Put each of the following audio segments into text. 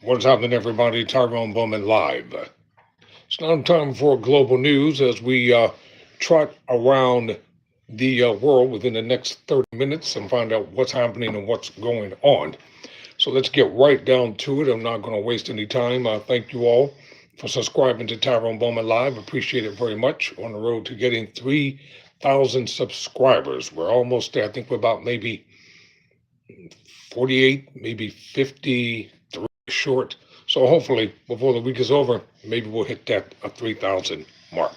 What's happening, everybody? Tyrone Bowman live. It's now time for global news as we trot around the world within the next 30 minutes and find out what's happening and what's going on. So let's get right down to it. I'm not going to waste any time. Thank you all for subscribing to Tyrone Bowman Live. Appreciate it very much. On the road to getting 3,000 subscribers. We're almost there. I think we're about maybe 48, maybe 53 short. So hopefully before the week is over, maybe we'll hit that 3,000 mark.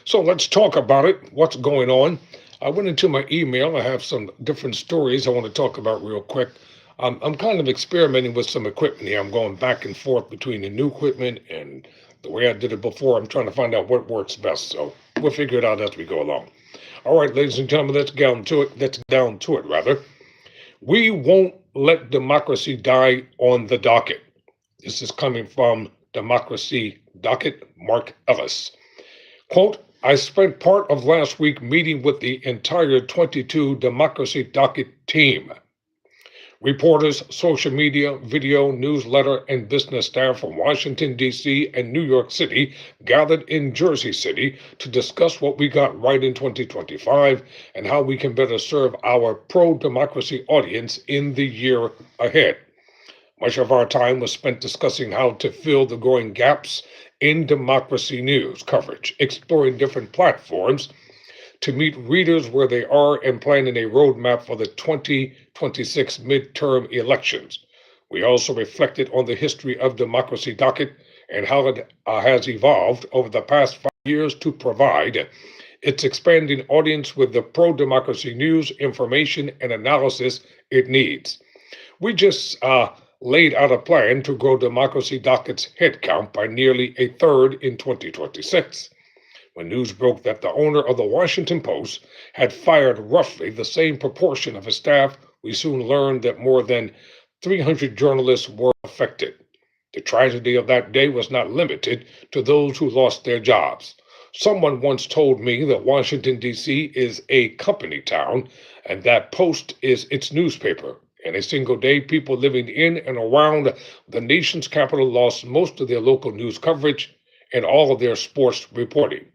So let's talk about it. What's going on? I went into my email. I have some different stories I want to talk about real quick. I'm kind of experimenting with some equipment here. I'm going back and forth between the new equipment and the way I did it before. I'm trying to find out what works best. So we'll figure it out as we go along. All right, ladies and gentlemen, let's get down to it. We won't let democracy die on the docket. This is coming from Democracy Docket, Mark Ellis. Quote, I spent part of last week meeting with the entire 22 Democracy Docket team. Reporters, social media, video, newsletter, and business staff from Washington, D.C. and New York City gathered in Jersey City to discuss what we got right in 2025 and how we can better serve our pro-democracy audience in the year ahead. Much of our time was spent discussing how to fill the growing gaps in democracy news coverage, exploring different platforms to meet readers where they are and planning a roadmap for the 2026 midterm elections. We also reflected on the history of Democracy Docket and how it has evolved over the past 5 years to provide its expanding audience with the pro-democracy news, information, and analysis it needs. We just laid out a plan to grow Democracy Docket's headcount by nearly a third in 2026. When news broke that the owner of the Washington Post had fired roughly the same proportion of his staff, we soon learned that more than 300 journalists were affected. The tragedy of that day was not limited to those who lost their jobs. Someone once told me that Washington, D.C. is a company town and that Post is its newspaper. In a single day, people living in and around the nation's capital lost most of their local news coverage and all of their sports reporting.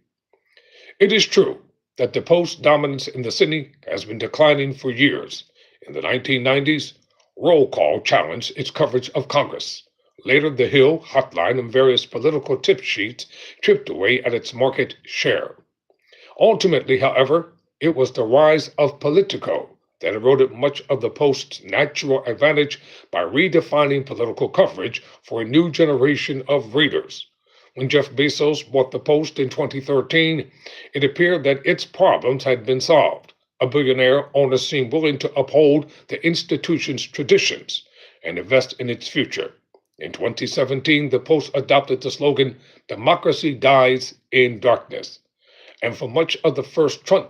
It is true that the Post's dominance in the city has been declining for years. In the 1990s, Roll Call challenged its coverage of Congress. Later, The Hill, Hotline, and various political tip sheets chipped away at its market share. Ultimately, however, it was the rise of Politico that eroded much of the Post's natural advantage by redefining political coverage for a new generation of readers. When Jeff Bezos bought the Post in 2013, it appeared that its problems had been solved. A billionaire owner seemed willing to uphold the institution's traditions and invest in its future. In 2017, the Post adopted the slogan, Democracy Dies in Darkness. And for much of the first Trump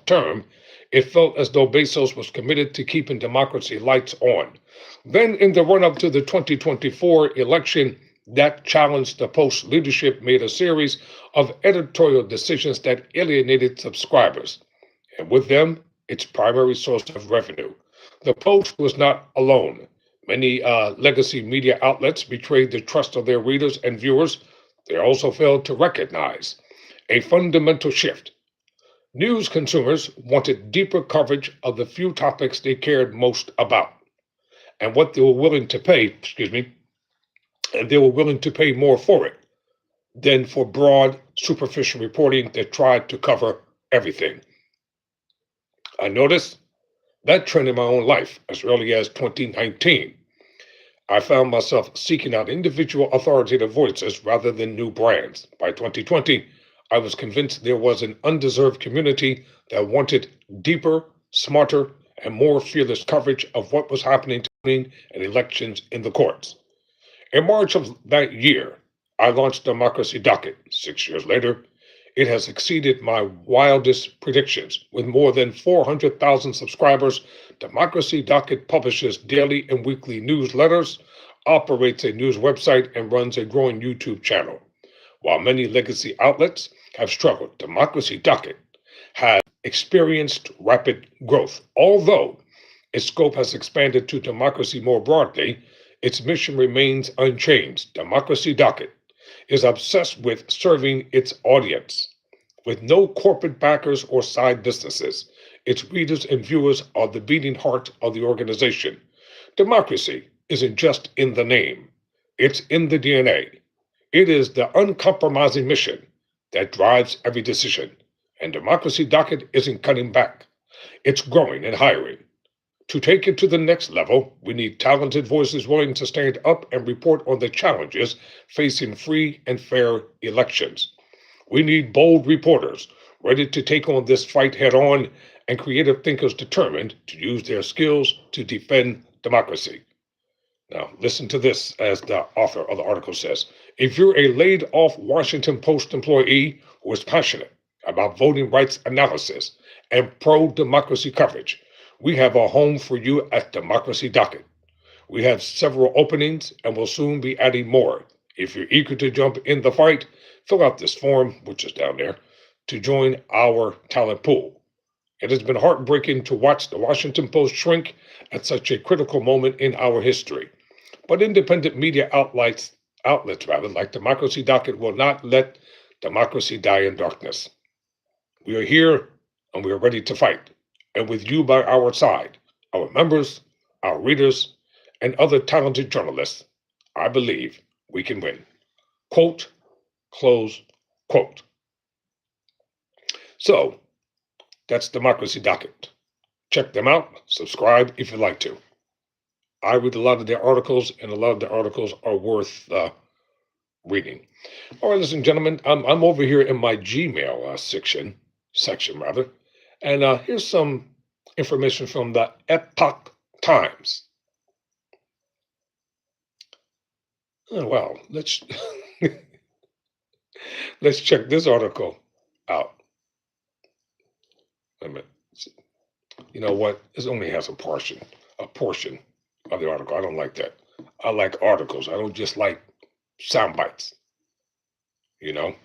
term, it felt as though Bezos was committed to keeping democracy lights on. Then, in the run-up to the 2024 election, that challenged the Post leadership made a series of editorial decisions that alienated subscribers, and with them, its primary source of revenue. The Post was not alone. Many legacy media outlets betrayed the trust of their readers and viewers. They also failed to recognize a fundamental shift. News consumers wanted deeper coverage of the few topics they cared most about, and what they were willing to pay, and they were willing to pay more for it than for broad, superficial reporting that tried to cover everything. I noticed that trend in my own life as early as 2019. I found myself seeking out individual authoritative voices rather than new brands. By 2020, I was convinced there was an undeserved community that wanted deeper, smarter, and more fearless coverage of what was happening and elections in the courts. In March of that year, I launched Democracy Docket. 6 years later, it has exceeded my wildest predictions. With more than 400,000 subscribers, Democracy Docket publishes daily and weekly newsletters, operates a news website, and runs a growing YouTube channel. While many legacy outlets have struggled, Democracy Docket has experienced rapid growth, although its scope has expanded to democracy more broadly, its mission remains unchanged. Democracy Docket is obsessed with serving its audience. With no corporate backers or side businesses, its readers and viewers are the beating heart of the organization. Democracy isn't just in the name, it's in the DNA. It is the uncompromising mission that drives every decision. And Democracy Docket isn't cutting back, it's growing and hiring. To take it to the next level, we need talented voices willing to stand up and report on the challenges facing free and fair elections. We need bold reporters ready to take on this fight head on and creative thinkers determined to use their skills to defend democracy. Now, listen to this, as the author of the article says. If you're a laid off Washington Post employee who is passionate about voting rights analysis and pro democracy coverage, we have a home for you at Democracy Docket. We have several openings and will soon be adding more. If you're eager to jump in the fight, fill out this form, which is down there, to join our talent pool. It has been heartbreaking to watch the Washington Post shrink at such a critical moment in our history. But independent media outlets like Democracy Docket will not let democracy die in darkness. We are here and we are ready to fight. And with you by our side, our members, our readers, and other talented journalists, I believe we can win. Quote, close quote. So, that's Democracy Docket. Check them out. Subscribe if you'd like to. I read a lot of their articles, and a lot of the articles are worth reading. All right, ladies and gentlemen, I'm over here in my Gmail section, and here's some information from the Epoch Times. Oh, wow, let's check this article out. Wait a minute. You know what? This only has a portion of the article. I don't like that. I like articles. I don't just like sound bites. You know?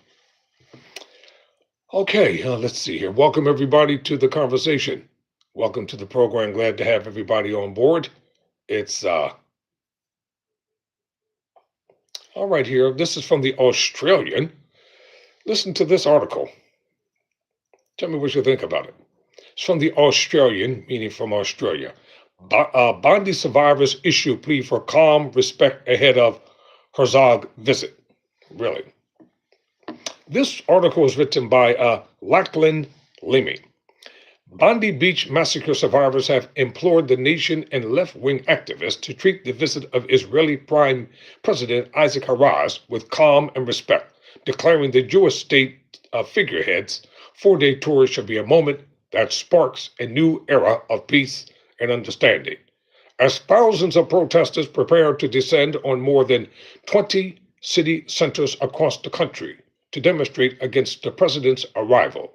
Okay, let's see here. Welcome everybody to the conversation. Welcome to the program. Glad to have everybody on board. It's all right here. This is from the Australian. Listen to this article. Tell me what you think about it. It's from the Australian, meaning from Australia. Bondi survivors issue plea for calm respect ahead of Herzog visit. Really. This article was written by Lachlan Lemmy. Bondi Beach massacre survivors have implored the nation and left-wing activists to treat the visit of Israeli Prime President Isaac Herzog with calm and respect, declaring the Jewish state figureheads' four-day tour should be a moment that sparks a new era of peace and understanding. As thousands of protesters prepare to descend on more than 20 city centers across the country to demonstrate against the president's arrival.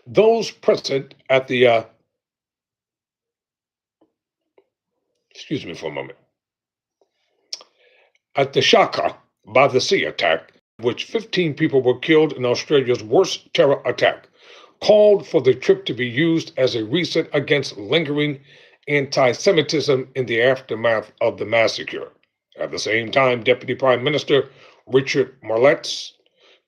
Those present at the excuse me for a moment. At the Shaka by the Sea attack, which 15 people were killed in Australia's worst terror attack, called for the trip to be used as a reset against lingering anti-Semitism in the aftermath of the massacre. At the same time, Deputy Prime Minister Richard Marletts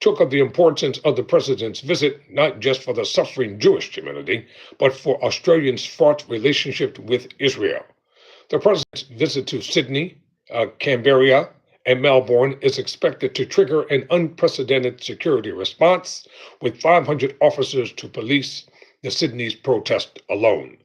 took up the importance of the president's visit, not just for the suffering Jewish community, but for Australians' fraught relationship with Israel. The president's visit to Sydney, Canberra, and Melbourne is expected to trigger an unprecedented security response, with 500 officers to police the Sydney's protest alone.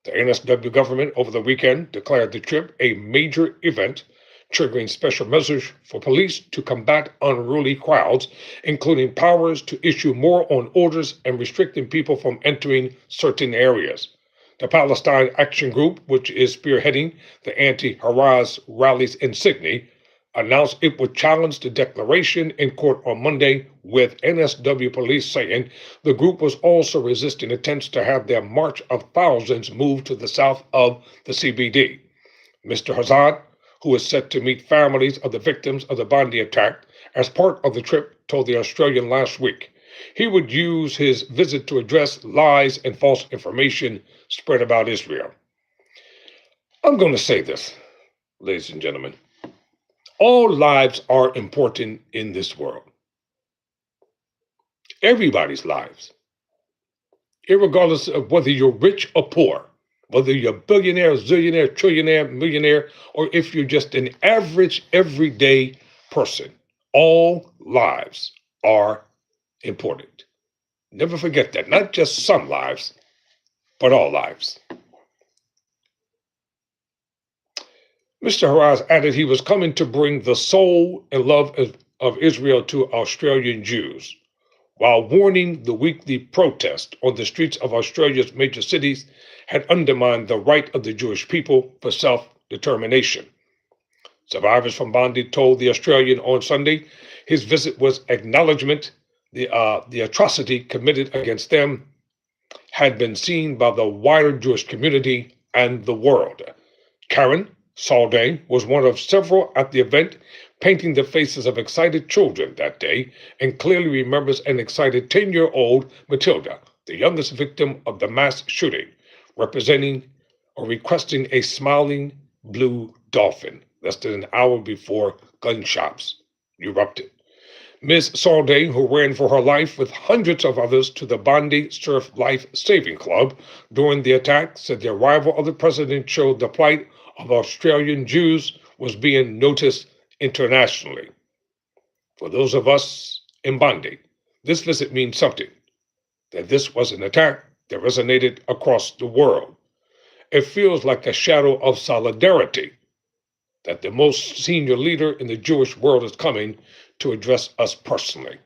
The NSW government over the weekend declared the trip a major event, triggering special measures for police to combat unruly crowds, including powers to issue more on orders and restricting people from entering certain areas. The Palestine Action Group, which is spearheading the anti-Hamas rallies in Sydney, announced it would challenge the declaration in court on Monday, with NSW police saying the group was also resisting attempts to have their march of thousands move to the south of the CBD. Mr. Hazard, who is set to meet families of the victims of the Bondi attack as part of the trip, told the Australian last week he would use his visit to address lies and false information spread about Israel. I'm going to say this, ladies and gentlemen. All lives are important in this world. Everybody's lives, irregardless of whether you're rich or poor, whether you're a billionaire, zillionaire, trillionaire, millionaire, or if you're just an average, everyday person. All lives are important. Never forget that. Not just some lives, but all lives. Mr. Haraz added he was coming to bring the soul and love of Israel to Australian Jews, while warning the weekly protest on the streets of Australia's major cities had undermined the right of the Jewish people for self-determination. Survivors from Bondi told the Australian on Sunday his visit was acknowledgement the atrocity committed against them had been seen by the wider Jewish community and the world. Karen Salday was one of several at the event, painting the faces of excited children that day, and clearly remembers an excited 10-year-old Matilda, the youngest victim of the mass shooting, representing or requesting a smiling blue dolphin less than an hour before gunshots erupted. Ms. Salday, who ran for her life with hundreds of others to the Bondi Surf Life Saving Club during the attack, said the arrival of the president showed the plight of Australian Jews was being noticed internationally. For those of us in Bondi, this visit means something, that this was an attack that resonated across the world. It feels like a shadow of solidarity that the most senior leader in the Jewish world is coming to address us personally.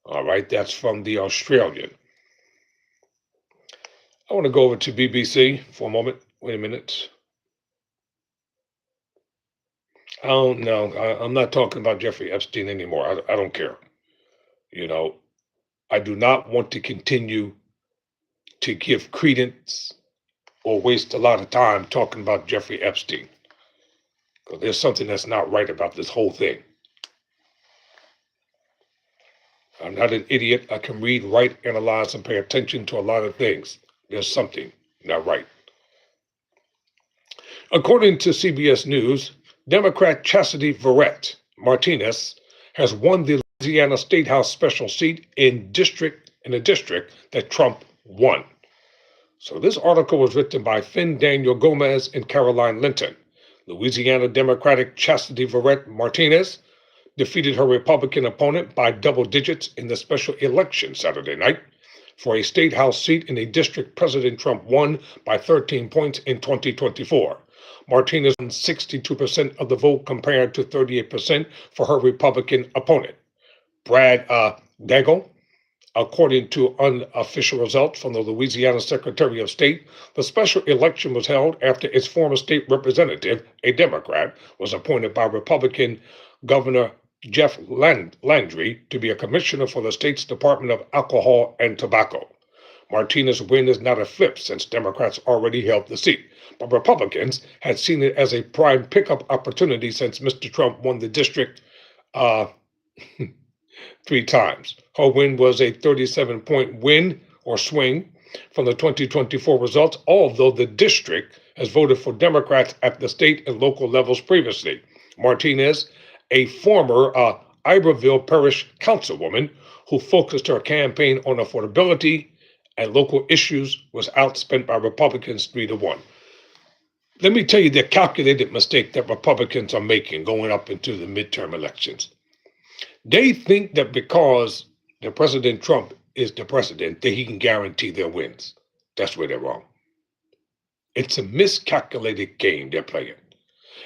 All right, that's from the Australian. I want to go over to BBC for a moment. Wait a minute. I don't know. I'm not talking about Jeffrey Epstein anymore. I don't care. You know, I do not want to continue to give credence or waste a lot of time talking about Jeffrey Epstein. Because there's something that's not right about this whole thing. I'm not an idiot. I can read, write, analyze, and pay attention to a lot of things. There's something not right. According to CBS News, Democrat Chastity Verrett Martinez has won the Louisiana State House special seat in a district that Trump won. So this article was written by Finn Daniel Gomez and Caroline Linton. Louisiana Democratic Chastity Verrett Martinez defeated her Republican opponent by double digits in the special election Saturday night for a state house seat in a district President Trump won by 13 points in 2024. Martinez won 62% of the vote compared to 38% for her Republican opponent. Brad Daigle, according to unofficial results from the Louisiana Secretary of State, the special election was held after its former state representative, a Democrat, was appointed by Republican Governor Jeff Landry to be a commissioner for the state's Department of Alcohol and Tobacco. Martinez's win is not a flip since Democrats already held the seat, but Republicans had seen it as a prime pickup opportunity since Mr. Trump won the district 3 times. Her win was a 37-point win or swing from the 2024 results, although the district has voted for Democrats at the state and local levels previously. Martinez, a former Iberville Parish councilwoman who focused her campaign on affordability and local issues, was outspent by Republicans 3-1. Let me tell you the calculated mistake that Republicans are making going up into the midterm elections. They think that because the President Trump is the president, that he can guarantee their wins. That's where they're wrong. It's a miscalculated game they're playing.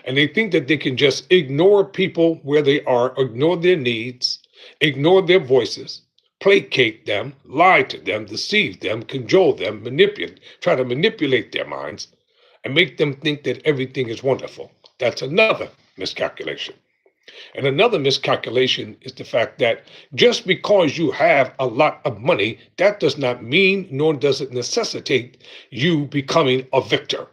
And they think that they can just ignore people where they are, ignore their needs, ignore their voices, placate them, lie to them, deceive them, cajole them, try to manipulate their minds, and make them think that everything is wonderful. That's another miscalculation. And another miscalculation is the fact that just because you have a lot of money, that does not mean, nor does it necessitate you becoming a victor.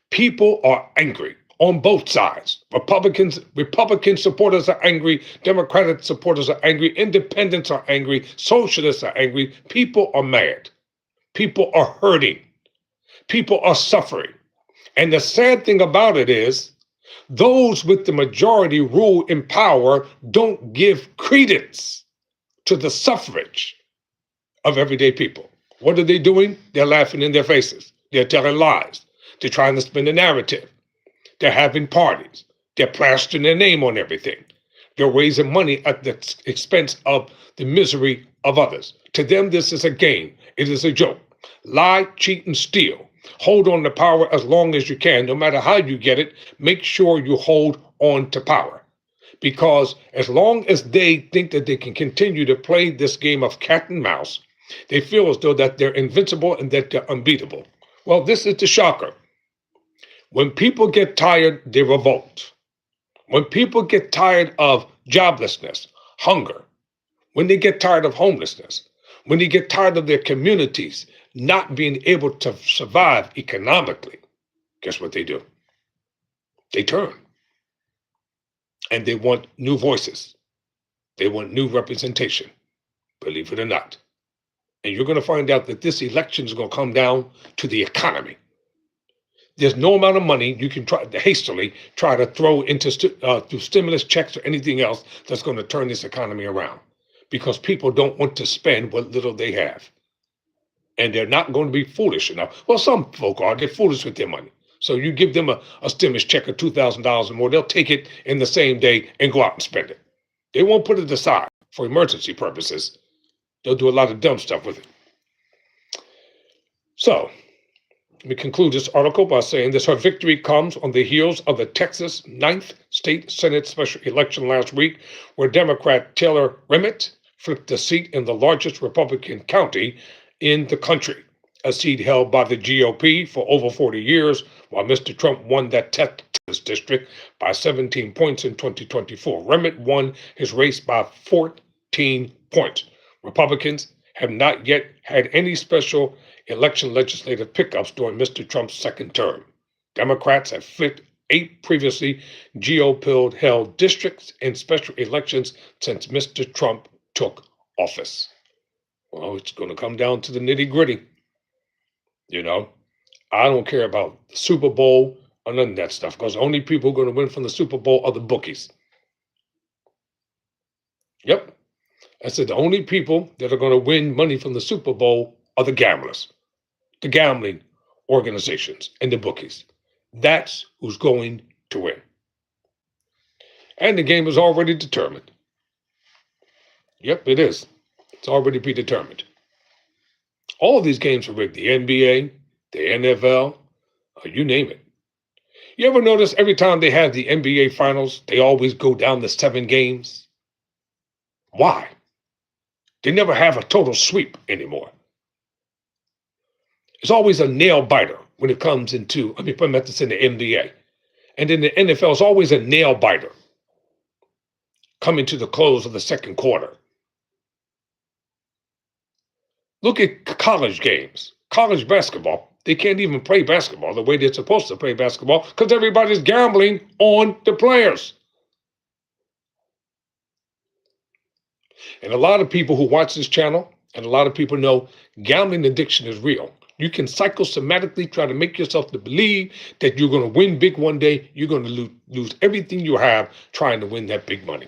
People are angry on both sides. Republican supporters are angry, Democratic supporters are angry, independents are angry, socialists are angry. People are mad. People are hurting. People are suffering. And the sad thing about it is, those with the majority rule in power don't give credence to the suffrage of everyday people. What are they doing? They're laughing in their faces. They're telling lies. They're trying to spin a narrative. They're having parties. They're plastering their name on everything. They're raising money at the expense of the misery of others. To them, this is a game. It is a joke. Lie, cheat, and steal. Hold on to power as long as you can. No matter how you get it, make sure you hold on to power. Because as long as they think that they can continue to play this game of cat and mouse, they feel as though that they're invincible and that they're unbeatable. Well, this is the shocker. When people get tired, they revolt. When people get tired of joblessness, hunger, when they get tired of homelessness, when they get tired of their communities not being able to survive economically, guess what they do? They turn. And they want new voices. They want new representation, believe it or not. And you're going to find out that this election is going to come down to the economy. There's no amount of money you can try to hastily try to throw into through stimulus checks or anything else that's going to turn this economy around, because people don't want to spend what little they have. And they're not going to be foolish enough. Well, some folk are. They're foolish with their money. So you give them a stimulus check of $2,000 or more, they'll take it in the same day and go out and spend it. They won't put it aside for emergency purposes. They'll do a lot of dumb stuff with it. So, let me conclude this article by saying this: her victory comes on the heels of the Texas 9th State Senate special election last week, where Democrat Taylor Remitt flipped the seat in the largest Republican county in the country, a seat held by the GOP for over 40 years, while Mr. Trump won that Texas district by 17 points in 2024. Remitt won his race by 14 points. Republicans have not yet had any special election legislative pickups during Mr. Trump's second term. Democrats have flipped 8 previously GOP-held districts in special elections since Mr. Trump took office. Well, it's going to come down to the nitty-gritty. You know, I don't care about the Super Bowl or none of that stuff, because the only people who are going to win from the Super Bowl are the bookies. Yep. I said the only people that are going to win money from the Super Bowl are the gamblers, the gambling organizations, and the bookies. That's who's going to win. And the game is already determined. Yep, it is. It's already predetermined. All of these games are rigged. The NBA, the NFL, you name it. You ever notice every time they have the NBA finals, they always go down to 7 games? Why? They never have a total sweep anymore. It's always a nail biter when it comes into, I mean, put methods in the NBA. And in the NFL, it's always a nail biter coming to the close of the second quarter. Look at college games, college basketball. They can't even play basketball the way they're supposed to play basketball because everybody's gambling on the players. And a lot of people who watch this channel, and a lot of people know, gambling addiction is real. You can psychosomatically try to make yourself to believe that you're going to win big one day. You're going to lose everything you have trying to win that big money.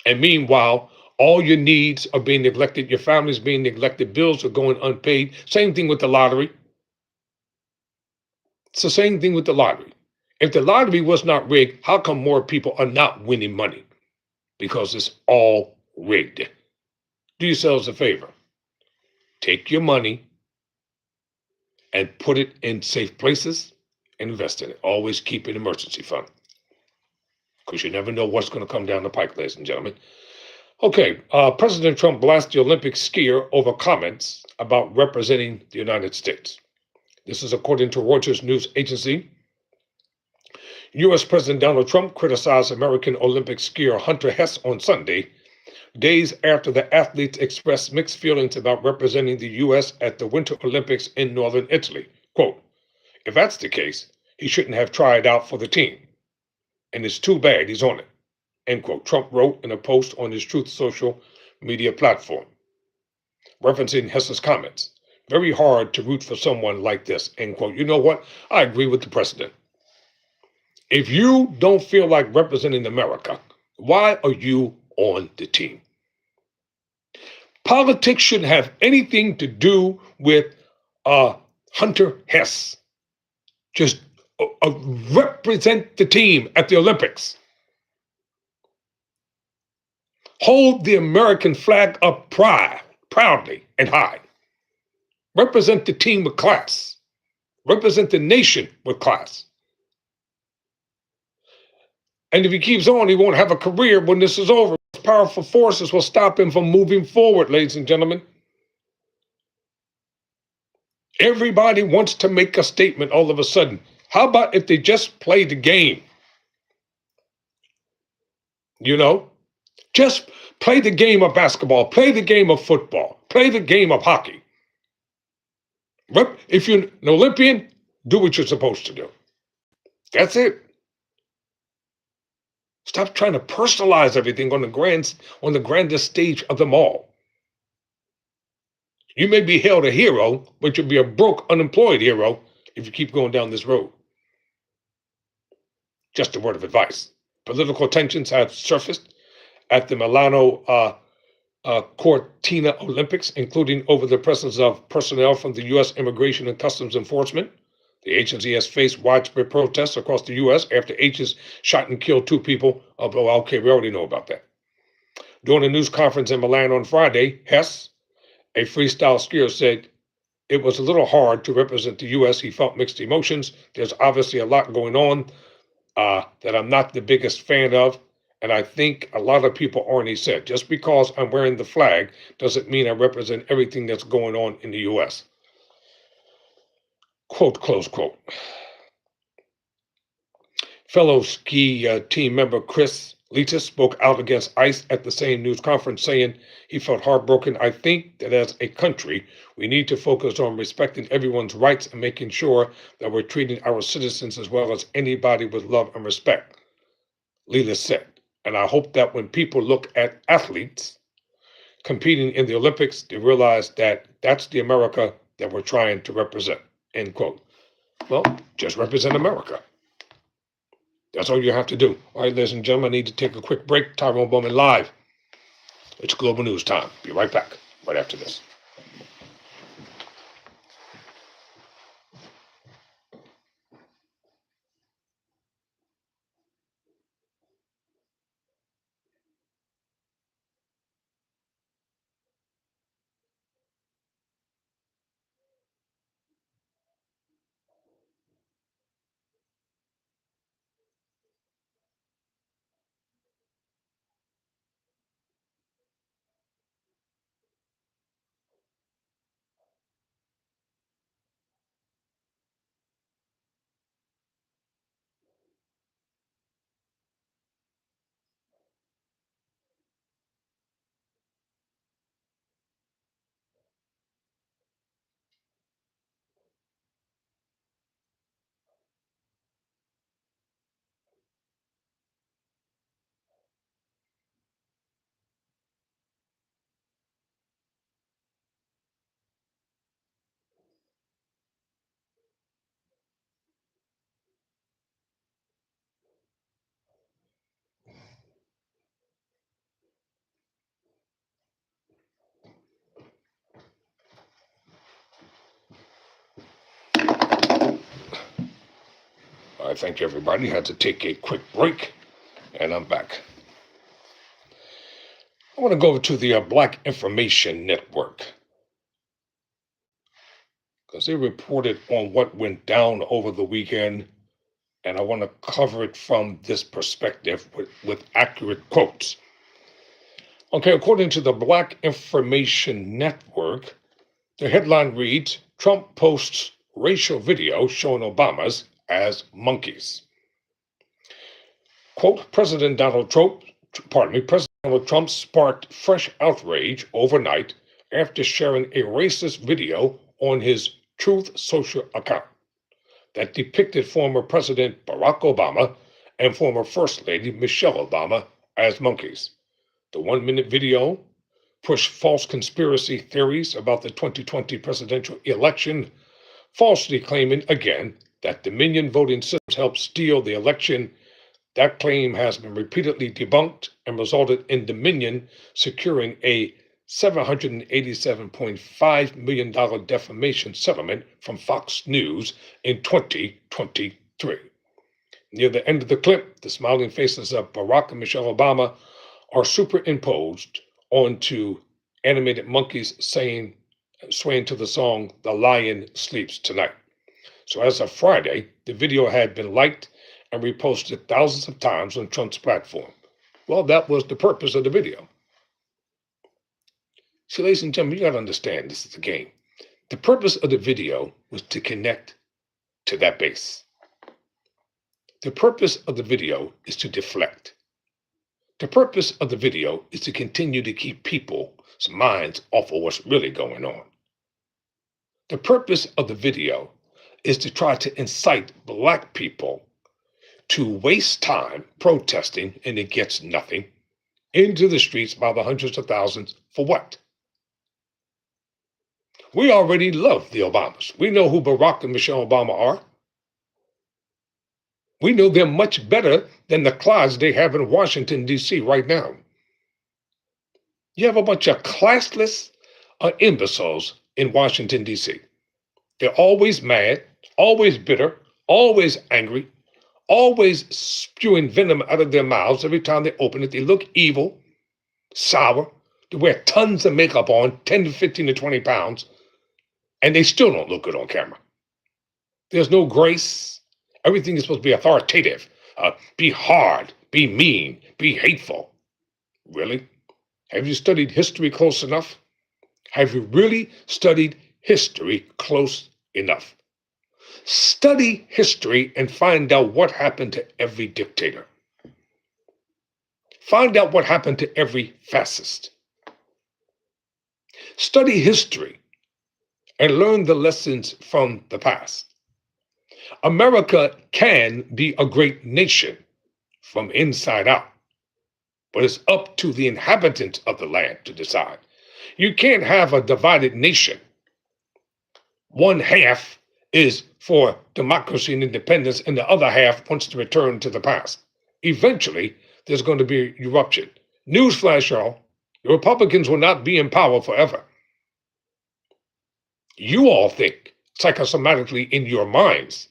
And meanwhile, all your needs are being neglected. Your family's being neglected. Bills are going unpaid. Same thing with the lottery. It's the same thing with the lottery. If the lottery was not rigged, how come more people are not winning money? Because it's all rigged. Do yourselves a favor. Take your money and put it in safe places and invest in it. Always keep an emergency fund, because you never know what's going to come down the pike, ladies and gentlemen. Okay, President Trump blasts the Olympic skier over comments about representing the United States. This is according to Reuters news agency. U.S. President Donald Trump criticized American Olympic skier Hunter Hess on Sunday, days after the athletes expressed mixed feelings about representing the U.S. at the Winter Olympics in northern Italy. Quote, if that's the case, he shouldn't have tried out for the team. And it's too bad he's on it. End quote. Trump wrote in a post on his Truth social media platform, referencing Hess's comments. very hard to root for someone like this, end quote. You know what? I agree with the president. If you don't feel like representing America, why are you on the team? Politics shouldn't have anything to do with Hunter Hess. Just represent the team at the Olympics. Hold the American flag up proudly and high. Represent the team with class. Represent the nation with class. And if he keeps on, he won't have a career when this is over. Powerful forces will stop him from moving forward, ladies and gentlemen. Everybody wants to make a statement all of a sudden. How about if they just play the game? You know, just play the game of basketball, play the game of football, play the game of hockey. If you're an Olympian, do what you're supposed to do. That's it. Stop trying to personalize everything on the grandest stage of them all. You may be hailed a hero, but you'll be a broke, unemployed hero if you keep going down this road. Just a word of advice. Political tensions have surfaced at the Milano Cortina Olympics, including over the presence of personnel from the U.S. Immigration and Customs Enforcement. The agency has faced widespread protests across the U.S. after H's shot and killed 2 people. Okay, we already know about that. During a news conference in Milan on Friday, Hess, a freestyle skier, said it was a little hard to represent the U.S. He felt mixed emotions. There's obviously a lot going on that I'm not the biggest fan of. And I think a lot of people aren't, he said. Just because I'm wearing the flag doesn't mean I represent everything that's going on in the U.S. Quote, close quote. Fellow ski team member Chris Letus spoke out against ICE at the same news conference, saying he felt heartbroken. I think that as a country, we need to focus on respecting everyone's rights and making sure that we're treating our citizens as well as anybody with love and respect, Letus said. And I hope that when people look at athletes competing in the Olympics, they realize that that's the America that we're trying to represent, end quote. Well, just represent America. That's all you have to do. All right, ladies and gentlemen, I need to take a quick break. Tyrone Bowman live. It's Global News time. Be right back, right after this. I thank everybody. Had to take a quick break, and I'm back. I want to go to the Black Information Network because they reported on what went down over the weekend, and I want to cover it from this perspective with accurate quotes. Okay, according to the Black Information Network, the headline reads, Trump posts racial video showing Obamas as monkeys. Quote, President Donald Trump sparked fresh outrage overnight after sharing a racist video on his Truth Social account that depicted former President Barack Obama and former First Lady Michelle Obama as monkeys. The 1-minute video push false conspiracy theories about the 2020 presidential election, falsely claiming again that Dominion voting systems helped steal the election. That claim has been repeatedly debunked and resulted in Dominion securing a $787.5 million defamation settlement from Fox News in 2023. Near the end of the clip, the smiling faces of Barack and Michelle Obama are superimposed onto animated monkeys swaying to the song "The Lion Sleeps Tonight." So as of Friday, the video had been liked and reposted thousands of times on Trump's platform. Well, that was the purpose of the video. So, ladies and gentlemen, you got to understand this is a game. The purpose of the video was to connect to that base. The purpose of the video is to deflect. The purpose of the video is to continue to keep people's minds off of what's really going on. The purpose of the video is to try to incite Black people to waste time protesting, and it gets nothing, into the streets by the hundreds of thousands for what? We already love the Obamas. We know who Barack and Michelle Obama are. We know they're much better than the Clydes they have in Washington, D.C. right now. You have a bunch of classless imbeciles in Washington, D.C. They're always mad, always bitter, always angry, always spewing venom out of their mouths every time they open it. They look evil, sour. They wear tons of makeup on, 10 to 15 to 20 pounds, and they still don't look good on camera. There's no grace. Everything is supposed to be authoritative, be hard, be mean, be hateful. Really? Have you studied history close enough? Have you really studied history close enough? Study history and find out what happened to every dictator. Find out what happened to every fascist. Study history and learn the lessons from the past. America can be a great nation from inside out, but it's up to the inhabitants of the land to decide. You can't have a divided nation. One half is for democracy and independence, and the other half wants to return to the past. Eventually, there's going to be an eruption. Newsflash, y'all, the Republicans will not be in power forever. You all think psychosomatically in your minds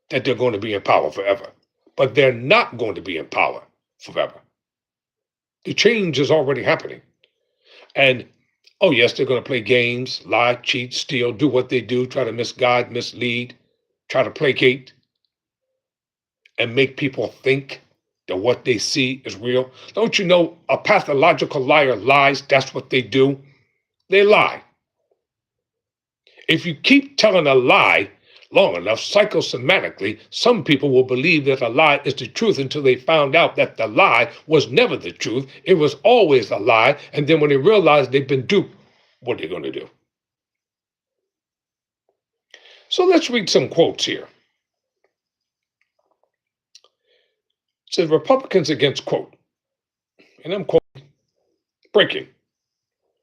that they're going to be in power forever, but they're not going to be in power forever. The change is already happening. And, oh yes, they're going to play games, lie, cheat, steal, do what they do, try to misguide, mislead, try to placate, and make people think that what they see is real. Don't you know a pathological liar lies? That's what they do. They lie. If you keep telling a lie long enough, psychosomatically, some people will believe that a lie is the truth until they found out that the lie was never the truth. It was always a lie. And then when they realize they've been duped, what are they going to do? So let's read some quotes here. It says Republicans against, quote, and I'm quoting, breaking.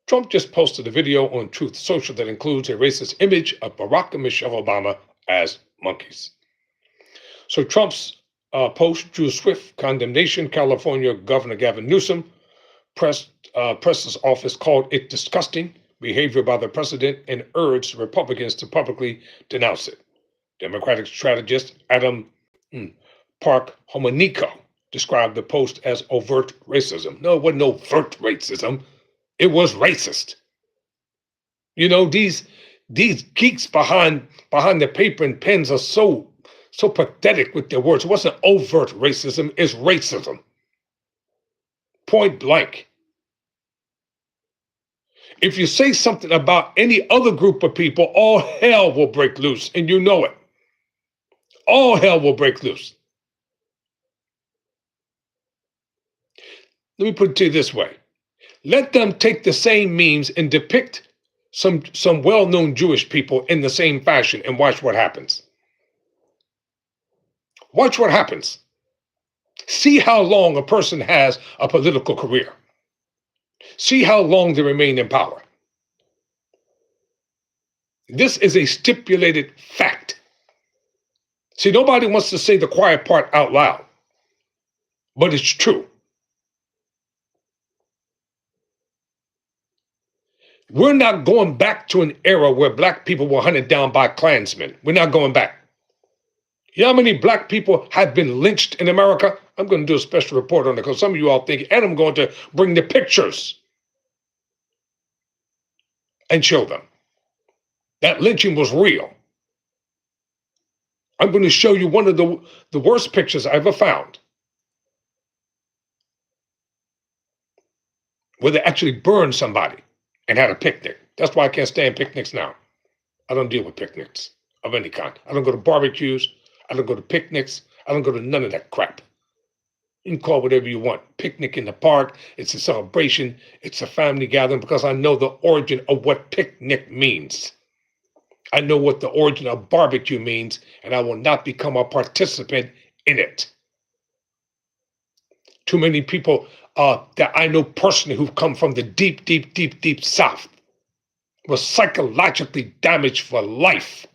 Trump just posted a video on Truth Social that includes a racist image of Barack and Michelle Obama as monkeys. So Trump's post drew swift condemnation. California Governor Gavin Newsom press's office called it disgusting behavior by the president and urged Republicans to publicly denounce it. Democratic strategist Adam Park Homonico described the post as overt racism. No, it wasn't overt racism. It was racist. You know, these geeks behind the paper and pens are so pathetic with their words. It wasn't overt racism, it's racism. Point blank. If you say something about any other group of people, all hell will break loose, and you know it. All hell will break loose. Let me put it to you this way. Let them take the same memes and depict some well-known Jewish people in the same fashion and watch what happens. Watch what happens. See how long a person has a political career. See how long they remain in power. This is a stipulated fact. See, nobody wants to say the quiet part out loud, but it's true. We're not going back to an era where black people were hunted down by Klansmen. We're not going back. You know how many black people have been lynched in America? I'm going to do a special report on it because some of you all think, and I'm going to bring the pictures and show them. That lynching was real. I'm going to show you one of the worst pictures I ever found, where they actually burned somebody and had a picnic. That's why I can't stand picnics now. I don't deal with picnics of any kind. I don't go to barbecues. I don't go to picnics. I don't go to none of that crap. You can call whatever you want. Picnic in the park. It's a celebration. It's a family gathering because I know the origin of what picnic means. I know what the origin of barbecue means, and I will not become a participant in it. Too many people that I know personally who've come from the deep, deep, deep, deep South were psychologically damaged for life.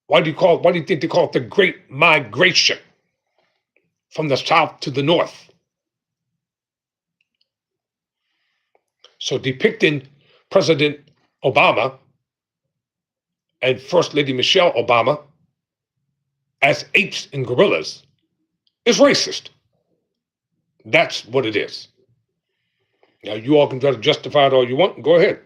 Why do you think they call it the Great Migration from the South to the North? So depicting President Obama and First Lady Michelle Obama as apes and gorillas is racist. That's what it is. Now, you all can try to justify it all you want. Go ahead.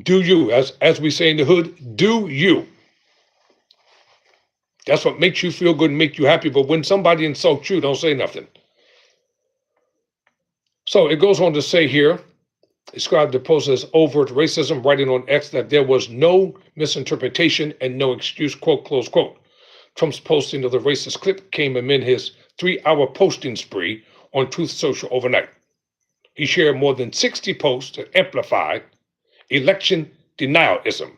Do you, as we say in the hood, do you. That's what makes you feel good and make you happy. But when somebody insults you, don't say nothing. So it goes on to say here, described the post as overt racism, writing on X that there was no misinterpretation and no excuse, quote, close quote. Trump's posting of the racist clip came amid his 3-hour posting spree on Truth Social overnight. He shared more than 60 posts that amplified election denialism,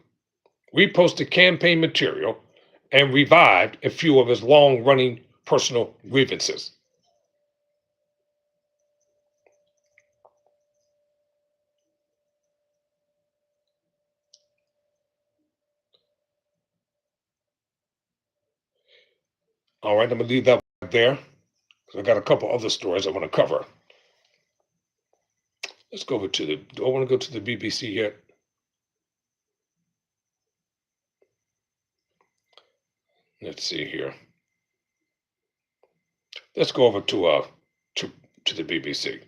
reposted campaign material, and revived a few of his long-running personal grievances. All right, I'm going to leave that right there because I got a couple other stories I want to cover. Let's go over to do I want to go to the BBC yet? Let's see here. Let's go over to the BBC.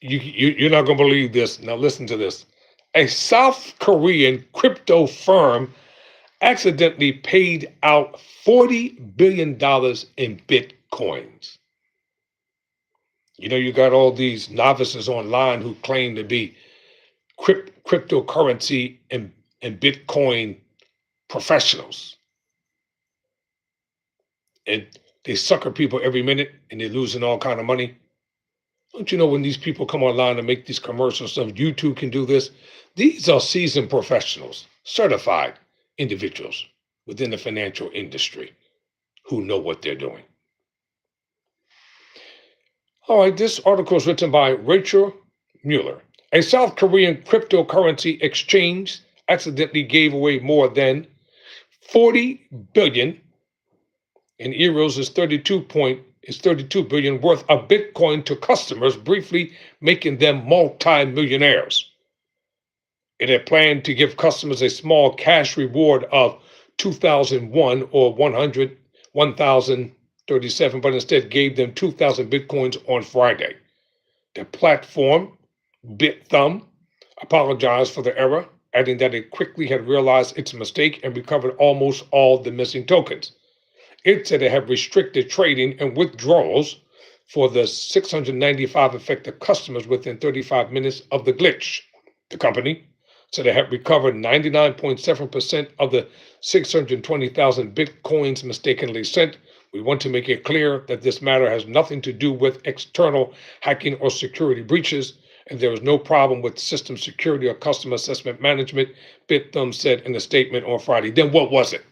You're not going to believe this. Now listen to this. A South Korean crypto firm accidentally paid out $40 billion in Bitcoins. You know, you got all these novices online who claim to be cryptocurrency and Bitcoin professionals. And they sucker people every minute and they're losing all kind of money. Don't you know when these people come online and make these commercials stuff, you too can do this? These are seasoned professionals, certified individuals within the financial industry who know what they're doing. All right, this article is written by Rachel Mueller. A South Korean cryptocurrency exchange accidentally gave away more than 40 billion in euros is 32 billion worth of Bitcoin to customers, briefly making them multi-millionaires. It had planned to give customers a small cash reward of 2001 or 1,037, but instead gave them 2,000 Bitcoins on Friday. The platform, BitThumb, apologized for the error, adding that it quickly had realized its mistake and recovered almost all the missing tokens. It said it had restricted trading and withdrawals for the 695 affected customers within 35 minutes of the glitch. The company said it had recovered 99.7% of the 620,000 Bitcoins mistakenly sent. We want to make it clear that this matter has nothing to do with external hacking or security breaches, and there was no problem with system security or customer assessment management, Bithumb said in a statement on Friday. Then what was it?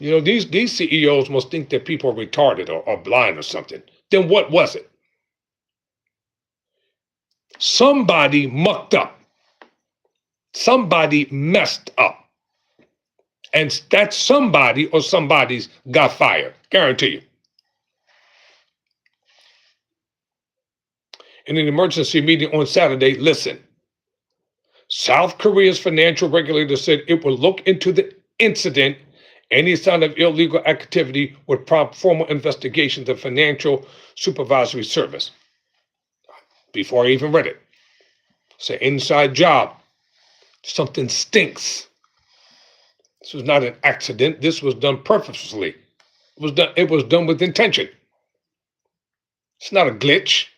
You know, these CEOs must think that people are retarded or blind or something. Then what was it? Somebody mucked up. Somebody messed up. And that somebody or somebody's got fired. Guarantee you. In an emergency meeting on Saturday, listen. South Korea's financial regulator said it will look into the incident. Any sign of illegal activity would prompt formal investigations of Financial Supervisory Service. Before I even read it, it's an inside job. Something stinks. This was not an accident. This was done purposefully. It was done with intention. It's not a glitch.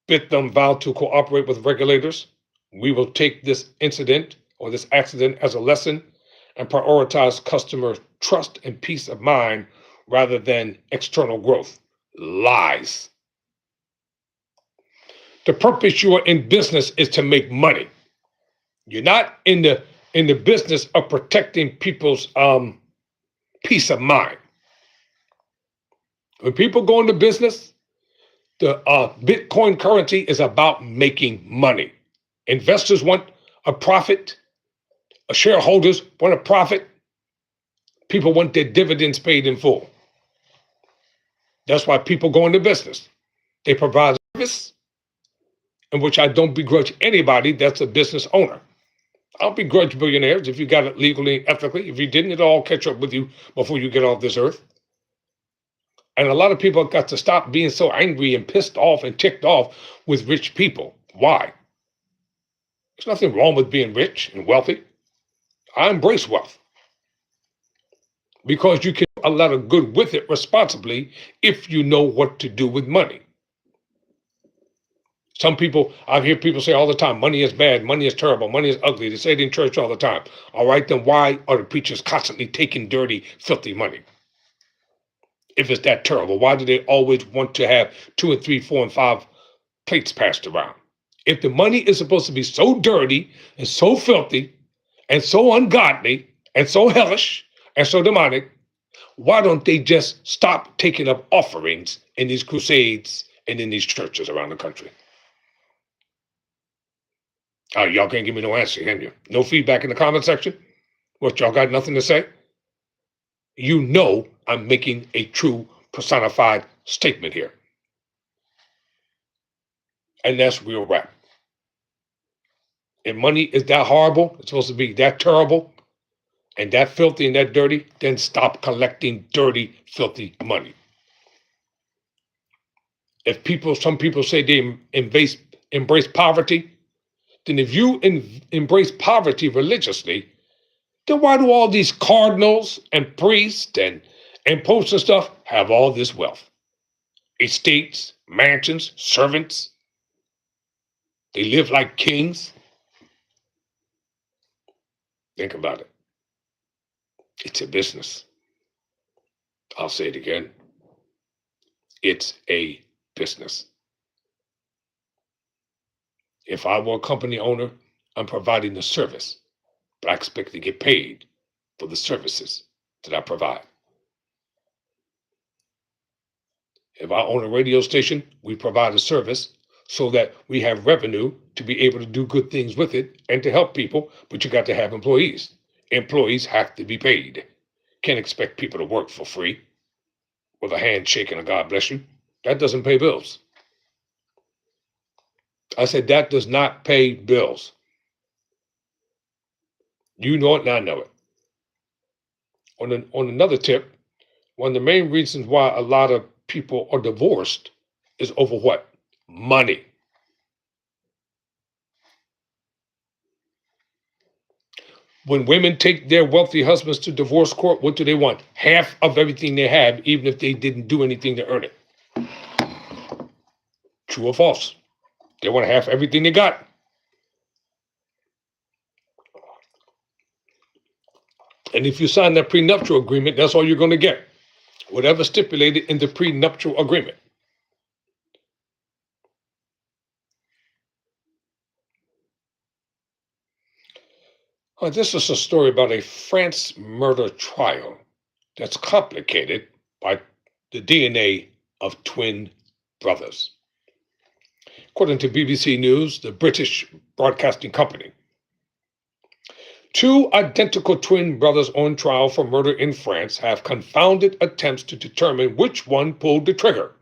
Bithumb vowed to cooperate with regulators. We will take this incident or this accident as a lesson and prioritize customer trust and peace of mind rather than external growth. Lies. The purpose you are in business is to make money. You're not in the business of protecting people's peace of mind. When people go into business, the Bitcoin currency is about making money. Investors want a profit. Shareholders want a profit. People want their dividends paid in full. That's why people go into business. They provide service, in which I don't begrudge anybody that's a business owner. I don't begrudge billionaires if you got it legally, ethically. If you didn't, it'll all catch up with you before you get off this earth. And a lot of people got to stop being so angry and pissed off and ticked off with rich people. Why? There's nothing wrong with being rich and wealthy. I embrace wealth because you can do a lot of good with it responsibly if you know what to do with money. Some people, I hear people say all the time, money is bad, money is terrible, money is ugly. They say it in church all the time. All right, then why are the preachers constantly taking dirty, filthy money? If it's that terrible, why do they always want to have 2 and 3, 4 and 5 plates passed around? If the money is supposed to be so dirty and so filthy and so ungodly and so hellish and so demonic, why don't they just stop taking up offerings in these crusades and in these churches around the country? Y'all can't give me no answer, can you? No feedback in the comment section? What, y'all got nothing to say? You know I'm making a true personified statement here. And that's real rap. If money is that horrible, it's supposed to be that terrible, and that filthy and that dirty, then stop collecting dirty, filthy money. If some people say they embrace poverty, then if you embrace poverty religiously, then why do all these cardinals and priests and popes and stuff have all this wealth? Estates, mansions, servants. They live like kings. Think about it. It's a business. I'll say it again. It's a business. If I were a company owner, I'm providing the service, but I expect to get paid for the services that I provide. If I own a radio station, we provide a service so that we have revenue to be able to do good things with it and to help people, but you got to have employees. Employees have to be paid. Can't expect people to work for free with a handshake and a God bless you. That doesn't pay bills. I said that does not pay bills. You know it and I know it. On another tip, one of the main reasons why a lot of people are divorced is over what? Money. When women take their wealthy husbands to divorce court, what do they want? Half of everything they have, even if they didn't do anything to earn it. True or false? They want half everything they got. And if you sign that prenuptial agreement, that's all you're going to get. whatever stipulated in the prenuptial agreement. This is a story about a France murder trial that's complicated by the DNA of twin brothers. According to BBC News, the British broadcasting company, two identical twin brothers on trial for murder in France have confounded attempts to determine which one pulled the trigger.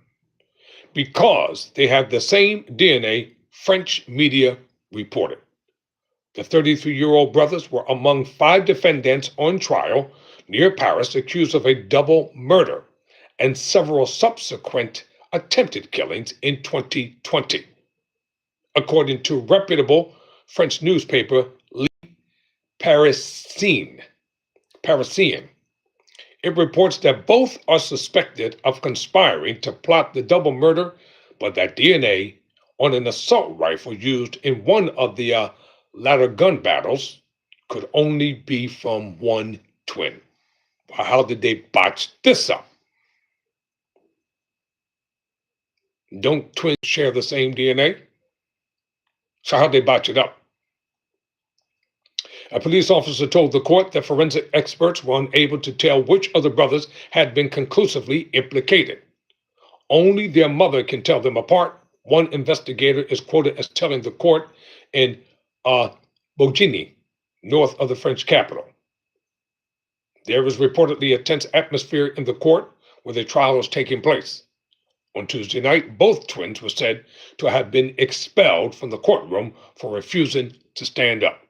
Because they have the same DNA, French media reported. The 33-year-old brothers were among 5 defendants on trial near Paris accused of a double murder and several subsequent attempted killings in 2020. According to reputable French newspaper Le Parisien, it reports that both are suspected of conspiring to plot the double murder, but that DNA on an assault rifle used in one of the latter gun battles could only be from one twin. How did they botch this up? Don't twins share the same DNA? So how'd they botch it up? A police officer told the court that forensic experts were unable to tell which of the brothers had been conclusively implicated. Only their mother can tell them apart. One investigator is quoted as telling the court in Bogigny, north of the French capital. There was reportedly a tense atmosphere in the court where the trial was taking place. On Tuesday night, both twins were said to have been expelled from the courtroom for refusing to stand up.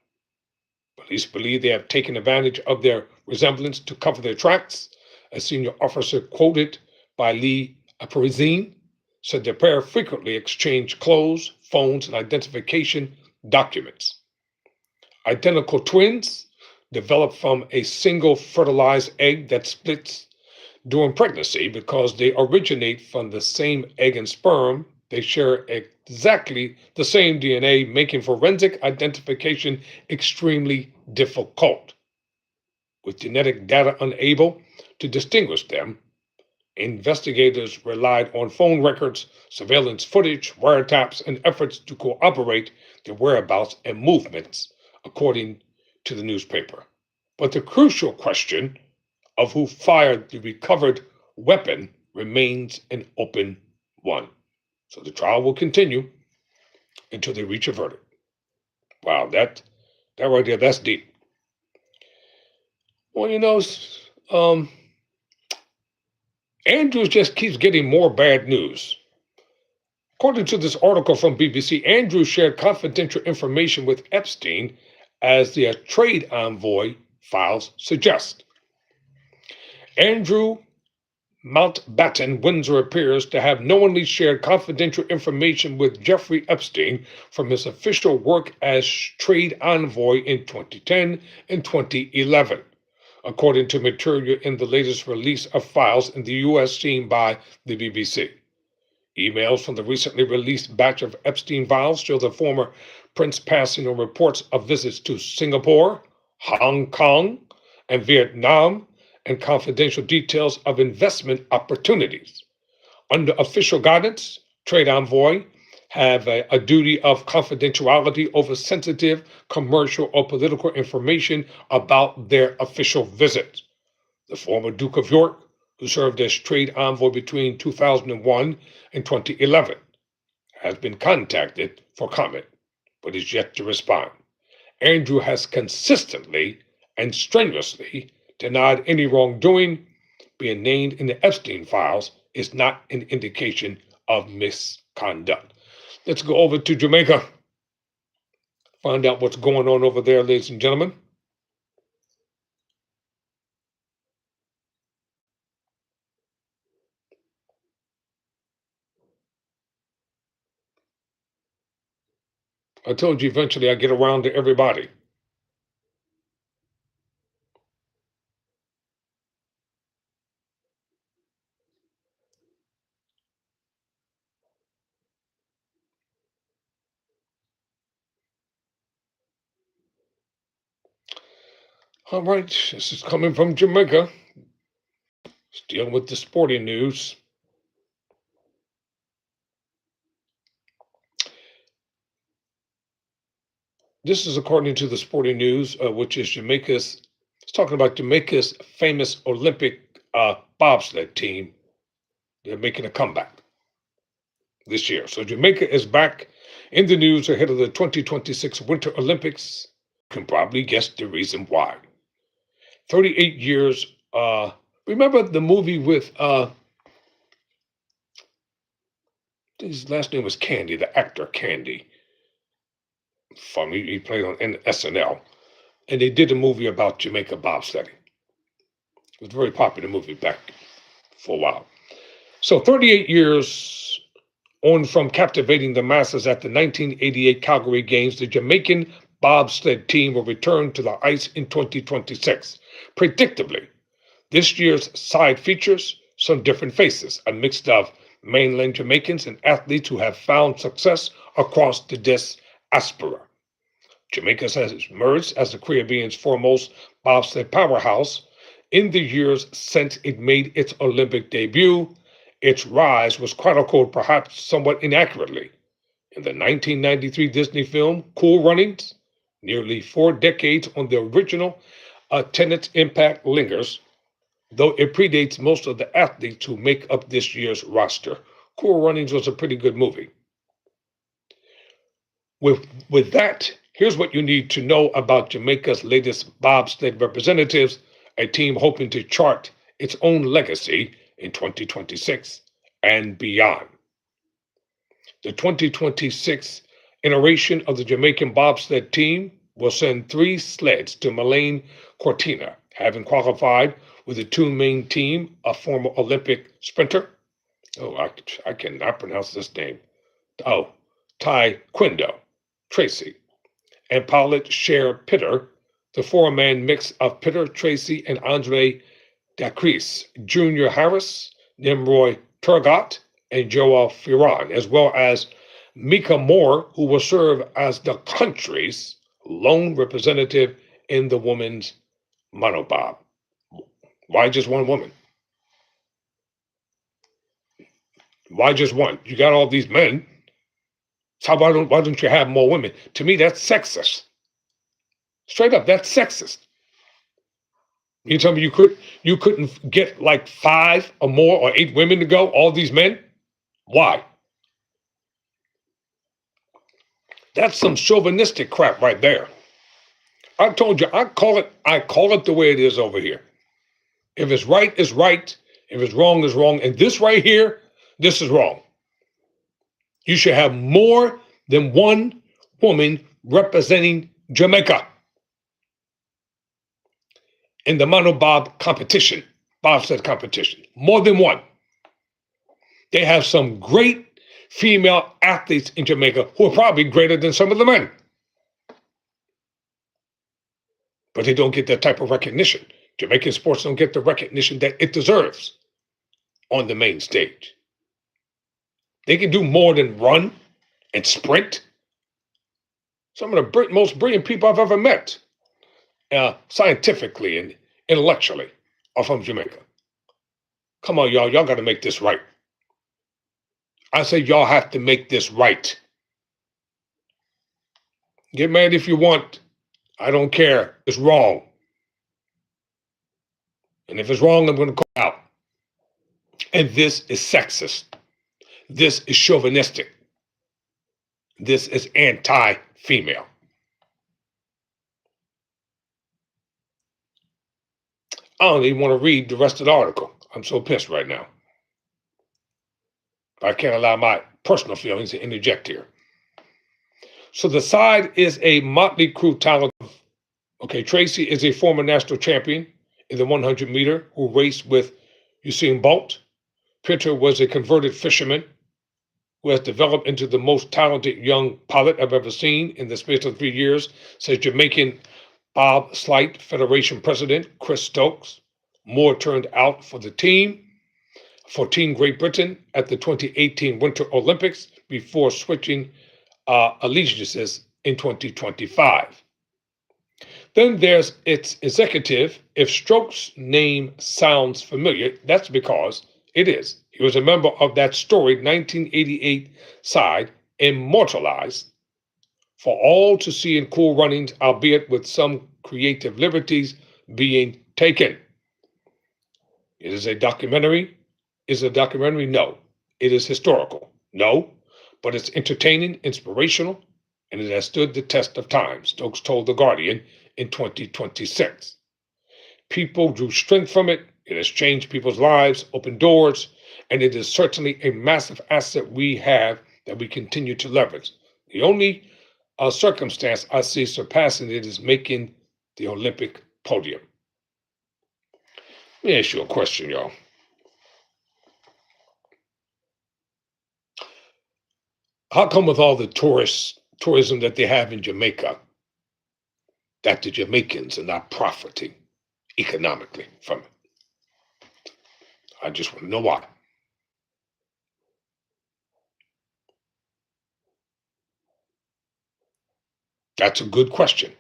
Police believe they have taken advantage of their resemblance to cover their tracks. A senior officer quoted by Le Parisien said the pair frequently exchanged clothes, phones, and identification documents. Identical twins develop from a single fertilized egg that splits during pregnancy because they originate from the same egg and sperm. They share exactly the same DNA, making forensic identification extremely difficult. With genetic data unable to distinguish them, investigators relied on phone records, surveillance footage, wiretaps, and efforts to corroborate their whereabouts and movements, according to the newspaper. But the crucial question of who fired the recovered weapon remains an open one. So the trial will continue until they reach a verdict. Wow, that right there, that's deep. Well, Andrews just keeps getting more bad news. According to this article from BBC, Andrews shared confidential information with Epstein, as the trade envoy files suggest. Andrew Mountbatten Windsor appears to have knowingly shared confidential information with Jeffrey Epstein from his official work as trade envoy in 2010 and 2011, according to material in the latest release of files in the U.S. seen by the BBC. Emails from the recently released batch of Epstein files show the former prince passing on reports of visits to Singapore, Hong Kong, and Vietnam, and confidential details of investment opportunities. Under official guidance, trade envoy have a duty of confidentiality over sensitive commercial or political information about their official visits. The former Duke of York, who served as trade envoy between 2001 and 2011, has been contacted for comment, but is yet to respond. Andrew has consistently and strenuously denied any wrongdoing. Being named in the Epstein files is not an indication of misconduct. Let's go over to Jamaica, find out what's going on over there, ladies and gentlemen. I told you eventually I get around to everybody. All right, this is coming from Jamaica. Dealing with the sporting news. This is according to the sporting news, which is Jamaica's. It's talking about Jamaica's famous Olympic bobsled team. They're making a comeback this year. So Jamaica is back in the news ahead of the 2026 Winter Olympics. You can probably guess the reason why. 38 years. Remember the movie with his last name was Candy, the actor Candy. Funny, he played on SNL, and they did a movie about Jamaica bobsledding. It was a very popular movie back for a while. So 38 years on from captivating the masses at the 1988 Calgary Games, the Jamaican bobsled team will return to the ice in 2026. Predictably, this year's side features some different faces, a mix of mainland Jamaicans and athletes who have found success across the diaspora. Jamaica has emerged as the Caribbean's foremost bobsled powerhouse in the years since it made its Olympic debut. Its rise was chronicled perhaps somewhat inaccurately in the 1993 Disney film Cool Runnings. Nearly 4 decades on the original attendance impact lingers, though it predates most of the athletes who make up this year's roster. Cool Runnings was a pretty good movie. With that, here's what you need to know about Jamaica's latest bobsled representatives, a team hoping to chart its own legacy in 2026 and beyond. The 2026 iteration of the Jamaican bobsled team will send 3 sleds to Malane Cortina, having qualified with the 2 main team, a former Olympic sprinter. Oh, I cannot pronounce this name. Oh, Taekwondo Tracy, and pilot Cher Pitter, the 4-man mix of Pitter, Tracy, and Andre Dacris, Junior Harris, Nimroy Turgot, and Joel Ferran, as well as Mika Moore, who will serve as the country's lone representative in the women's monobob. Why just one woman? Why just one? You got all these men. So why don't you have more women? To me, that's sexist. Straight up, that's sexist. You tell me you couldn't get like 5 or more or 8 women to go, all these men? Why? That's some chauvinistic crap right there. I told you, I call it the way it is over here. If it's right, it's right. If it's wrong, it's wrong. And this right here, this is wrong. You should have more than one woman representing Jamaica in the monobob competition, bobsled competition. More than one. They have some great female athletes in Jamaica who are probably greater than some of the men. But they don't get that type of recognition. Jamaican sports don't get the recognition that it deserves on the main stage. They can do more than run and sprint. Some of the most brilliant people I've ever met, scientifically and intellectually, are from Jamaica. Come on, y'all. Y'all got to make this right. I say y'all have to make this right. Get mad if you want. I don't care. It's wrong. And if it's wrong, I'm going to call it out. And this is sexist. This is chauvinistic. This is anti-female. I don't even want to read the rest of the article. I'm so pissed right now. I can't allow my personal feelings to interject here. So the side is a motley crew talent. Okay, Tracy is a former national champion in the 100 meter who raced with Usain Bolt. Pitter was a converted fisherman who has developed into the most talented young pilot I've ever seen in the space of 3 years, says Jamaican Bobsled Federation President Chris Stokes. Moore turned out for the team for Team Great Britain at the 2018 Winter Olympics before switching allegiances in 2025. Then there's its executive. If Stroke's name sounds familiar, that's because it is. He was a member of that storied 1988 side, immortalized for all to see in Cool Runnings, albeit with some creative liberties being taken. It is a documentary. Is it a documentary? No. It is historical? No. But it's entertaining, inspirational, and it has stood the test of time, Stokes told The Guardian in 2026. People drew strength from it. It has changed people's lives, opened doors, and it is certainly a massive asset we have that we continue to leverage. The only circumstance I see surpassing it is making the Olympic podium. Let me ask you a question, y'all. How come with all the tourism that they have in Jamaica, that the Jamaicans are not profiting economically from it? I just want to know why. That's a good question.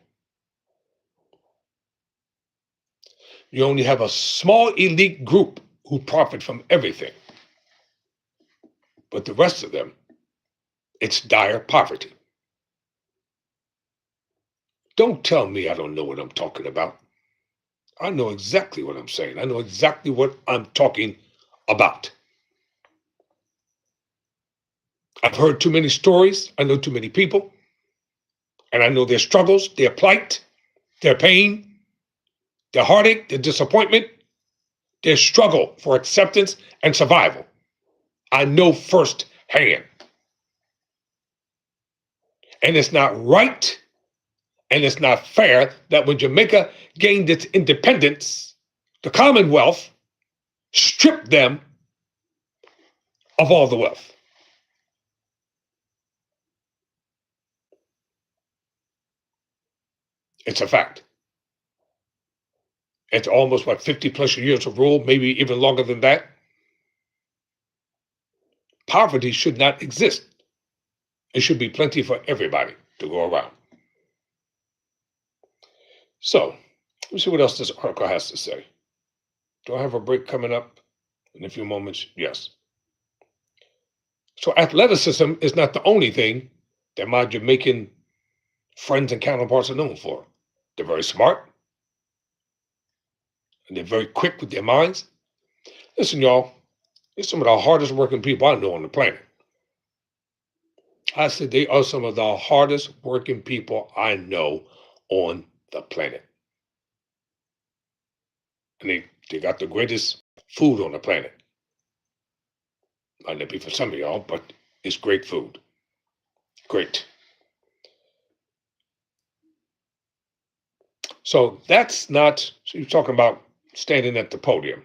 You only have a small elite group who profit from everything. But the rest of them, it's dire poverty. Don't tell me I don't know what I'm talking about. I know exactly what I'm saying. I know exactly what I'm talking about. I've heard too many stories. I know too many people. And I know their struggles, their plight, their pain, their heartache, their disappointment, their struggle for acceptance and survival. I know firsthand. And it's not right and it's not fair that when Jamaica gained its independence, the Commonwealth stripped them of all the wealth. It's a fact. It's almost what 50 plus years of rule, maybe even longer than that. Poverty should not exist. It should be plenty for everybody to go around. So, let me see what else this article has to say. Do I have a break coming up in a few moments? Yes. So, athleticism is not the only thing that my Jamaican friends and counterparts are known for. They're very smart and they're very quick with their minds. Listen, y'all, they're some of the hardest working people I know on the planet. I said they are some of the hardest working people I know on the planet. And they got the greatest food on the planet. Might not be for some of y'all, but it's great food. Great. So that's not, so you're talking about standing at the podium.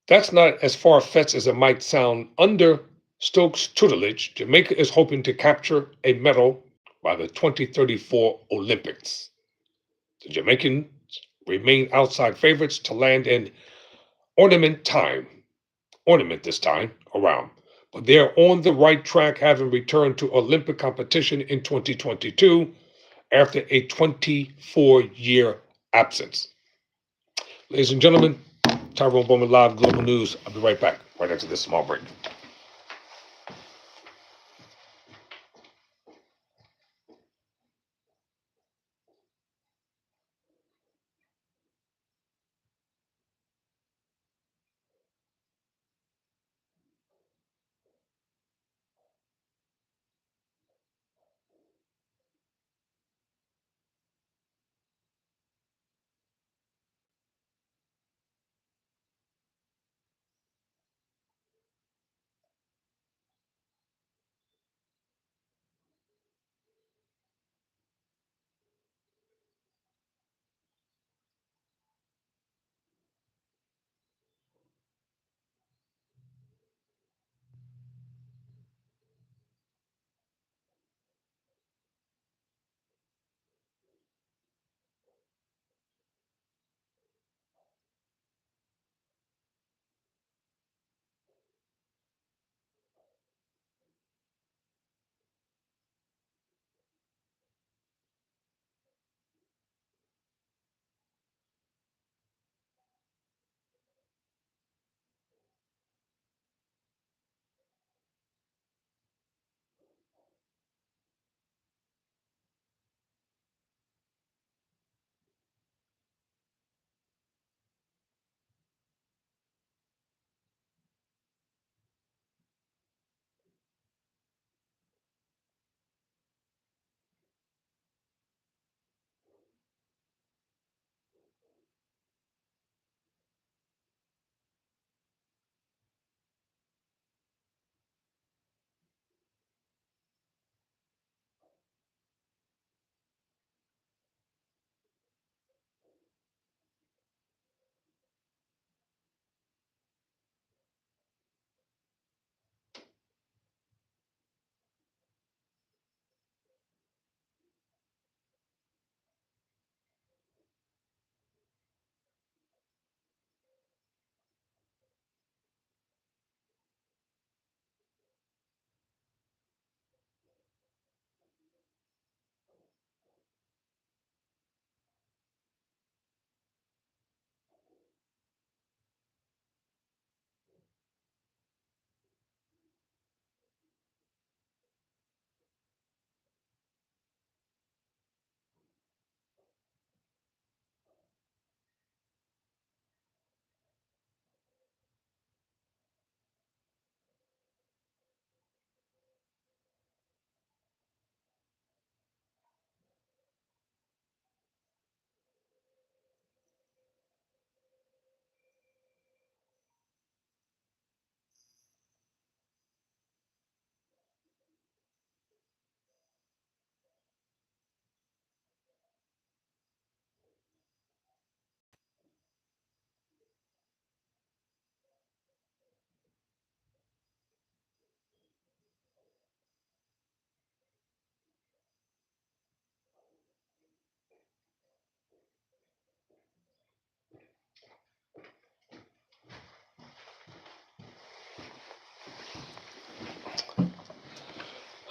That's not as far fetched as it might sound. Under Stokes' tutelage, Jamaica is hoping to capture a medal by the 2034 Olympics. The Jamaicans remain outside favorites to land in ornament this time around. But they're on the right track, having returned to Olympic competition in 2022 after a 24-year absence. Ladies and gentlemen, Tyrone Bowman Live Global News. I'll be right back, right after this small break.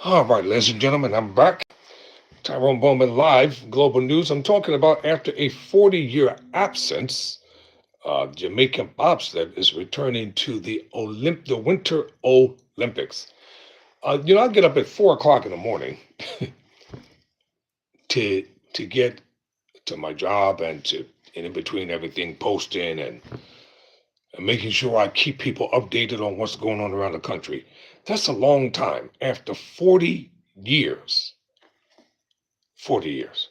All right, ladies and gentlemen, I'm back. Tyrone Bowman live, Global News. I'm talking about after a 40-year absence, Jamaican bobsled is returning to the Winter Olympics. I get up at 4 o'clock in the morning to get to my job and in between everything, posting and making sure I keep people updated on what's going on around the country. That's a long time. After 40 years. 40 years.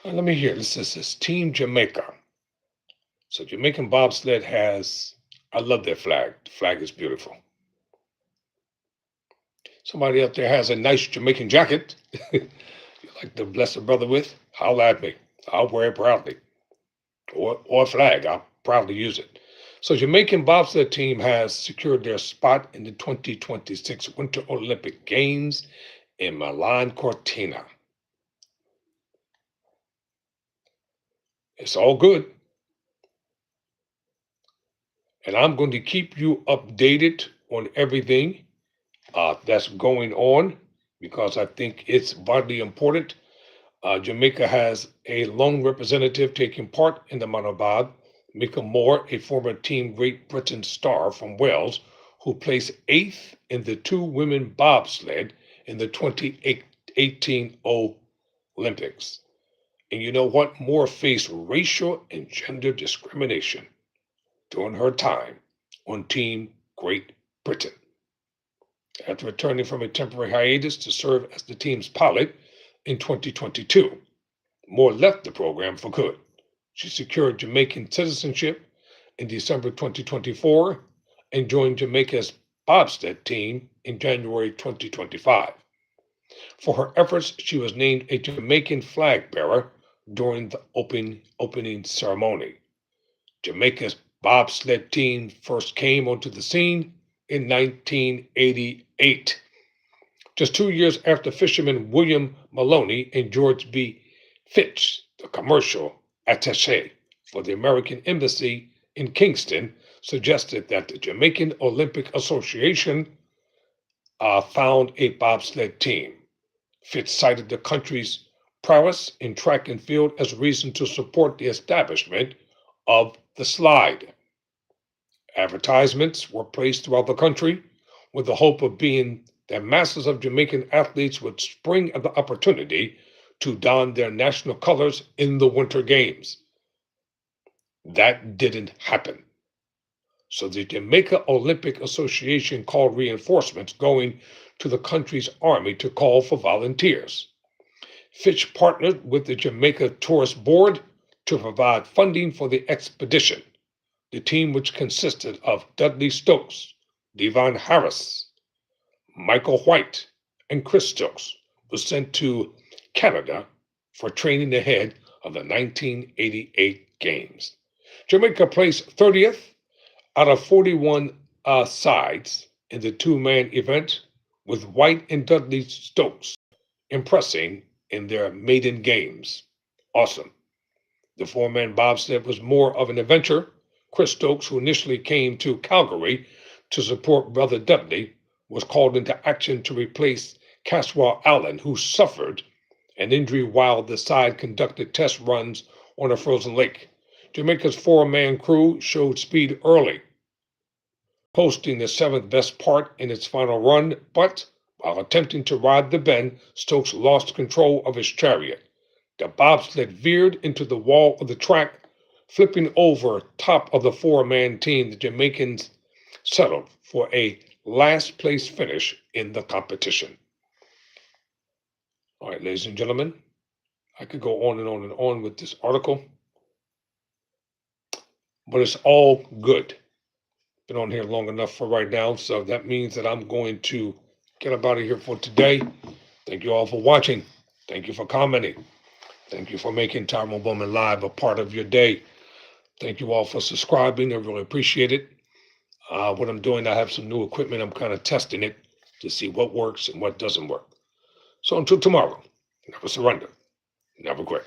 Let me hear. This is Team Jamaica. So Jamaican bobsled I love their flag. The flag is beautiful. Somebody up there has a nice Jamaican jacket you like to bless a brother with, holler at me. I'll wear it proudly. Or a flag. I'll proudly use it. So Jamaican bobsled team has secured their spot in the 2026 Winter Olympic Games in Milan Cortina. It's all good. And I'm going to keep you updated on everything that's going on because I think it's vitally important. Jamaica has a lone representative taking part in the monobod, Mika Moore, a former Team Great Britain star from Wales, who placed 8th in the two women bobsled in the 2018 Olympics. And you know what? Moore faced racial and gender discrimination during her time on Team Great Britain. After returning from a temporary hiatus to serve as the team's pilot in 2022, Moore left the program for good. She secured Jamaican citizenship in December 2024 and joined Jamaica's bobsled team in January 2025. For her efforts, she was named a Jamaican flag bearer during the opening ceremony. Jamaica's bobsled team first came onto the scene in 1988. Just 2 years after fishermen William Maloney and George B. Fitch, the commercial attaché for the American Embassy in Kingston, suggested that the Jamaican Olympic Association found a bobsled team. Fitch cited the country's prowess in track and field as a reason to support the establishment of the slide. Advertisements were placed throughout the country with the hope of being that masses of Jamaican athletes would spring at the opportunity to don their national colors in the Winter Games. That didn't happen. So the Jamaica Olympic Association called reinforcements going to the country's army to call for volunteers. Fitch partnered with the Jamaica Tourist Board to provide funding for the expedition. The team, which consisted of Dudley Stokes, Devon Harris, Michael White, and Chris Stokes, was sent to Canada for training ahead of the 1988 Games. Jamaica placed 30th out of 41 sides in the two-man event, with White and Dudley Stokes impressing in their maiden games. Awesome. The four-man bobsled was more of an adventure. Chris Stokes, who initially came to Calgary to support Brother Dudley, was called into action to replace Caswell Allen, who suffered an injury while the side conducted test runs on a frozen lake. Jamaica's four-man crew showed speed early, posting the seventh best part in its final run, but while attempting to ride the bend, Stokes lost control of his chariot. The bobsled veered into the wall of the track, flipping over top of the four-man team. The Jamaicans settled for a last-place finish in the competition. All right, ladies and gentlemen, I could go on and on and on with this article, but it's all good. Been on here long enough for right now, so that means that I'm going to get up out of here for today. Thank you all for watching. Thank you for commenting. Thank you for making Tyrone Bowman Live a part of your day. Thank you all for subscribing. I really appreciate it. What I'm doing, I have some new equipment. I'm kind of testing it to see what works and what doesn't work. So until tomorrow, never surrender, never quit.